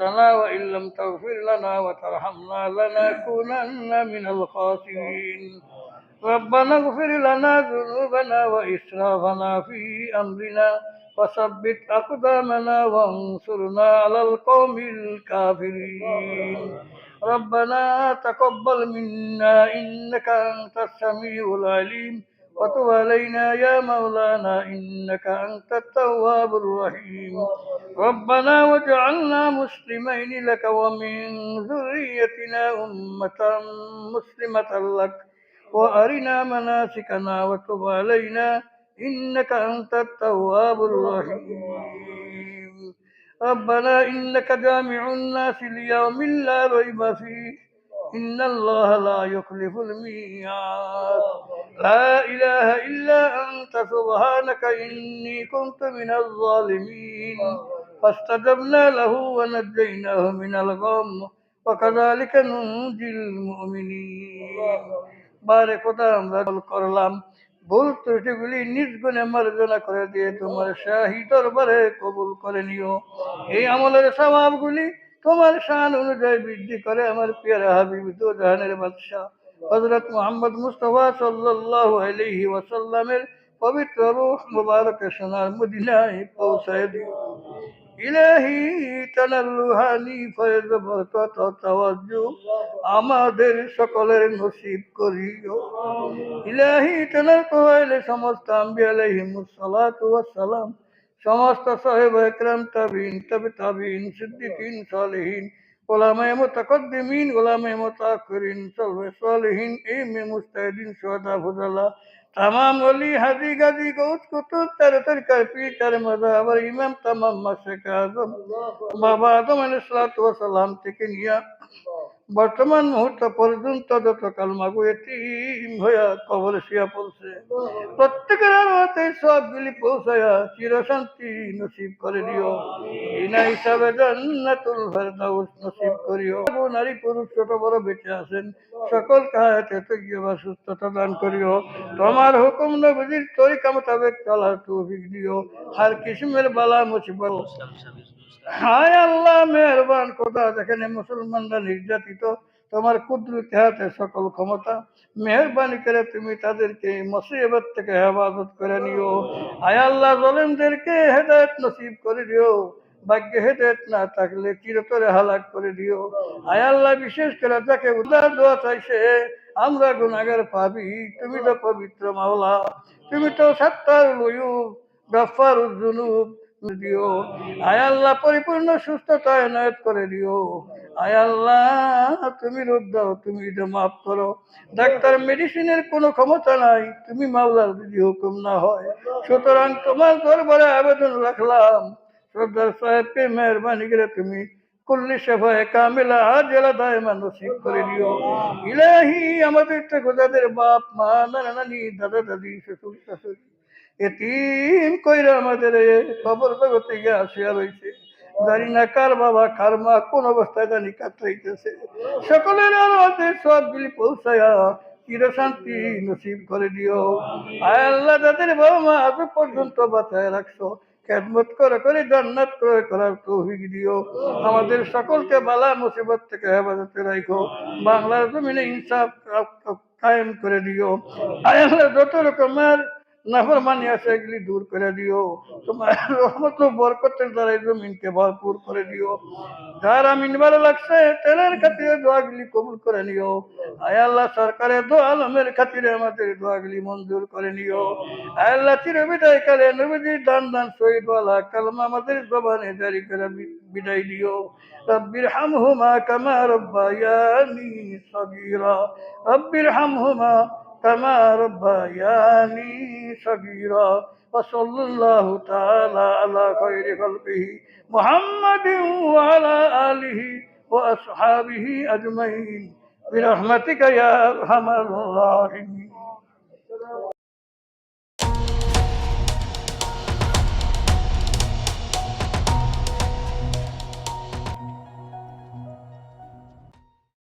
أغويتنا وإن لم تغفر لنا وترحمنا لنكونن من الخاسرين ربنا اغفر لنا ذنوبنا وإسرافنا في أمرنا وثبت أقدامنا وانصرنا على القوم الكافرين ربنا تقبل منا إنك أنت السميع العليم وتب علينا يا مولانا إنك أنت التواب الرحيم ربنا واجعلنا مسلمين لك ومن ذريتنا أمة مسلمة لك وأرنا مناسكنا وتب علينا إنك أنت التواب الرحيم ربنا إنك جامع الناس ليوم لا ريب فيه إن الله لا يخلف الميعاد لا إله إلا أنت سبحانك إني كنت من الظالمين فاستجبنا له ونجيناه من الغم وكذلك ننجي المؤمنين বারে খোদা আমরা করলাম ভুল ত্রুটিগুলি নিজ গুণে মার্জনা করে দিয়ে তোমার শাহী দরবারে কবুল করে নিও এই আমলের সওয়াবগুলি তোমার শান অনুযায়ী বৃদ্ধি করে আমার প্রিয় হাবিব দো জাহানের বাদশাহ হযরত মুহাম্মদ মুস্তাফা সাল্লাল্লাহু আলাইহি ওয়াসাল্লামের পবিত্র রূহ মুবারকের সোনার মদিনায় পৌঁছায় দিও ইলাহি তানাল রুহানি ফয়েজ বরকত ও তাওয়াজ্জু আমাদের সকলের নসিব করিও ইলাহি তানাল কোয়াইলে সমস্ত আম্বিয়া আলাইহিমুস সালাতু ওয়াস সালাম সমস্ত সাহেব একরাম তাবিন তাবিন সিদ্দিকিন সালেহিন উলামায়ে মুতাকদ্দিমিন উলামায়ে মুতাআখিরিন সালফে সালেহিন ইমামে মুজতাহিদিন শুহাদা ফুজালা तमाम वली हाजी गाजी गौस कुतुब तर कर पीर मज़हब इमाम तमाम मशरिक़ आज़म बाबा आदम अलैहिस्सलातु वस्सलाम থেকে নিয়া বর্তমান মুহূর্ত পর্যন্ত যত কালমাগো এতিম হইয়া কবরে শুয়া পড়ছে প্রত্যেকের আলোতে সবগুলি পৌঁছায়া চিরশান্তি নসিব করে দিও বিনা হিসাবে জান্নাতুল ফেরদাউস নসিব করিও নারী পুরুষ ছোট বড় বেঁচে আছেন সকল হায়াতে তৈয়বা সুস্থতা দান করিও তোমার হুকুম নবীর তরিকা মোতাবেক চলার তৌফিক দিও হর কিসমের বালা মুসিবত হায় আল্লাহ মেহরবান খোদা যেখানে মুসলমানরা নির্যাতিত তোমার কুদরতি হাতে সকল ক্ষমতা মেহরবানি করে তুমি তাদেরকে মুসিবত থেকে হেফাজত করে নিও হায় আল্লাহ জালেমদেরকে হেদায়েত নসিব করে দিও ভাগ্যে হেদায়েত না থাকলে চিরতরে হালাক করে দিও হায় আল্লাহ বিশেষ করে যাকে উদার দোয়া চাইছে আমরা গুনাহগার পাপী তুমি তো পবিত্র মাওলা তুমি তো সাত্তারুল উয়ুব গাফফারুয যুনুব দিও আয় আল্লাহ পরিপূর্ণ সুস্থতা এনায়েত করে দিও আয় আল্লাহ তুমি রোগ দাও তুমি মাফ করো ডাক্তার মেডিসিনের কোনো ক্ষমতা নাই তুমি মাওলার যদি হুকুম না হয় সুতরাং তোমার দরবারে আবেদন রাখলাম সর্দার সাহেবকে মেহরবানি করে তুমি কুল্লি শেফায়ে কামিলা আজলা দায়মা নসিব করে দিও ইলাহি আমাদের থেকে যাদের বাপ মা নানা নানি দাদা দাদি শ্বশুর শাশুড়ি এতিম কইরা আমাদের খবর জগতে গিয়ে আসিয়া রয়েছে জানি না কার বাবা কার মা কোন অবস্থায় জানি কাটাইতেছে সকলের আলোতে সবগুলি পৌঁছায়া চিরশান্তি নসিব করে দিও আয় আল্লাহ তাদের বাবা মা আজ পর্যন্ত বাঁচায় রাখছো খেদমত করে করে জান্নাত ক্রয় করার তৌফিক দিও আমাদের সকলকে বালা মুসিবত থেকে হেফাজতে রাখো বাংলার জমিনে ইনসাফ কায়েম করে দিও আয় আল্লাহ যত রকমের নাফরমানি আছে এগুলি দূর করে দিও তোমার রহমত ও বরকতের দ্বারা জমিনকে ভরপুর করে দিও যার আমিন ভালো লাগছে তেলের খাতিরে দোয়াগুলি কবুল করে নিও আয় আল্লাহ সরকারের দো আলমের খাতিরে আমাদের দোয়াগুলি মঞ্জুর করে নিও আয় আল্লাহ চির বিদায় কালে নবীজির দান দান শহীদ ওয়ালা কালমা আমাদের জবানে জারি করে বিদায় দিও রব্বির হামহুমা কামা রব্বায়ানি সগীরা রব্বির হামহুমা كما ربياني صغيرا وصلى الله تعالى على خير خلقه محمد وعلى آله وأصحابه أجمعين برحمتك يا أرحم الراحمين